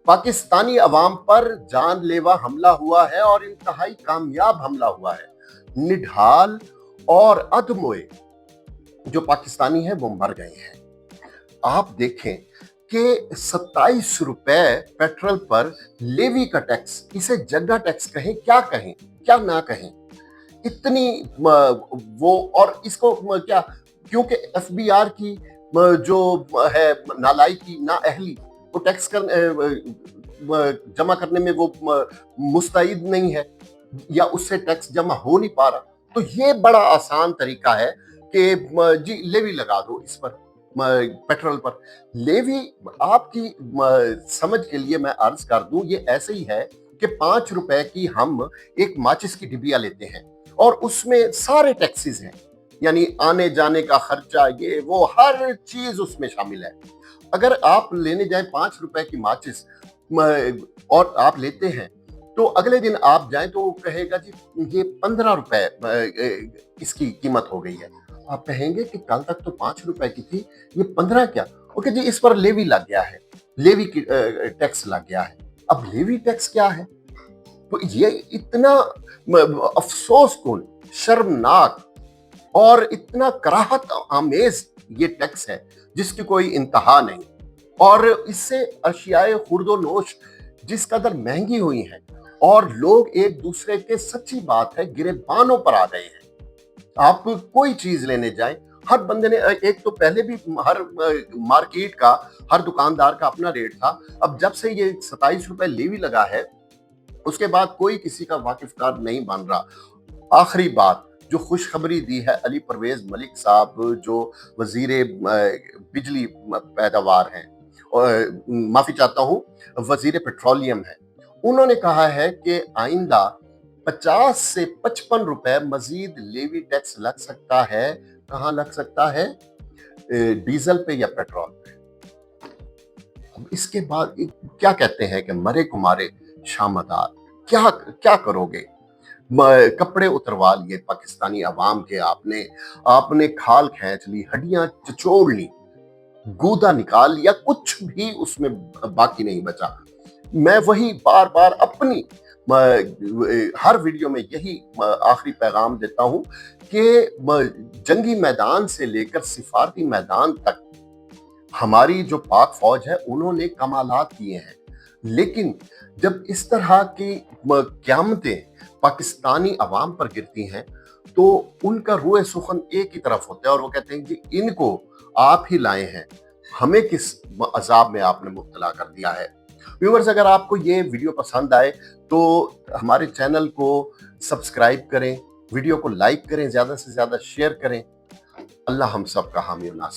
पाकिस्तानी अवाम पर जानलेवा हमला हुआ है और इंतहाई कामयाब हमला हुआ है। निढाल और अधमोए जो पाकिस्तानी हैं वो मर गए हैं। आप देखें कि 27 रुपए पेट्रोल पर लेवी का टैक्स, इसे जगह टैक्स कहें क्या ना कहें, इतनी वो, और इसको क्या, क्योंकि एफबीआर की जो है नालायकी, नाअहली, वो टैक्स जमा करने में वो मुस्तैद नहीं है या उससे टैक्स जमा हो नहीं पा रहा, तो ये बड़ा आसान तरीका है कि जी लेवी लगा दो इस पर, पेट्रोल पर। लेवी आपकी समझ के लिए मैं अर्ज कर दूं, ये ऐसे ही है कि 5 रुपए की हम एक माचिस की डिबिया लेते हैं और उसमें सारे टैक्सेस हैं, यानी आने जाने का खर्चा, ये वो हर चीज उसमें शामिल है। अगर आप लेने जाएं 5 रुपए की माचिस और आप लेते हैं, तो अगले दिन आप जाएं तो वो कहेगा जी ये 15 रुपए इसकी कीमत हो गई है। आप कहेंगे कि कल तक तो 5 रुपए की थी, ये 15 क्या? ओके जी, इस पर लेवी लग गया है, लेवी की टैक्स लग गया है। अब लेवी टैक्स क्या है? तो ये इतना अफसोसकुन, शर्मनाक और इतना कराहत आमेज ये टैक्स है जिसकी कोई इंतहा नहीं, और इससे अशियाए खुर्दोनोश जिस कदर महंगी हुई हैं और लोग एक दूसरे के, सच्ची बात है, गिरेबानों पर आ गए हैं। आप कोई चीज लेने जाएं, हर बंदे ने, एक तो पहले भी हर मार्केट का, हर दुकानदार का अपना रेट था। अब जब से ये 27 रुपए लेवी लगा है, उसके बाद कोई किसी का वाकिफदार नहीं बन रहा। आखिरी बात जो खुशखबरी दी है अली परवेज मलिक साहब, जो वजीरे बिजली पैदावार हैं, और माफी चाहता हूँ, वजीर पेट्रोलियम है, उन्होंने कहा है कि आइंदा 50 से 55 रुपए मजीद लेवी टैक्स लग सकता है। कहाँ लग सकता है? डीजल पे या पेट्रोल पे। अब इसके बाद क्या कहते हैं कि मरे कुमारे शामदार, क्या क्या करोगे? कपड़े उतरवा लिए पाकिस्तानी अवाम के, आपने खाल खींच ली, हड्डियां चचोड़ ली, गूदा निकाल लिया, कुछ भी उसमें बाकी नहीं बचा। मैं वही बार बार अपनी हर वीडियो में यही आखिरी पैगाम देता हूं कि जंगी मैदान से लेकर सिफारती मैदान तक हमारी जो पाक फौज है उन्होंने कमालात किए हैं, लेकिन जब इस तरह की क़यामतें पाकिस्तानी अवाम पर गिरती हैं तो उनका रुए सुखन एक ही तरफ होता है और वो कहते हैं कि इनको आप ही लाए हैं, हमें किस अजाब में आपने मुब्तला कर दिया है। व्यूअर्स, अगर आपको ये वीडियो पसंद आए तो हमारे चैनल को सब्सक्राइब करें, वीडियो को लाइक करें, ज़्यादा से ज़्यादा शेयर करें। अल्लाह हम सब का हामी और नासिर।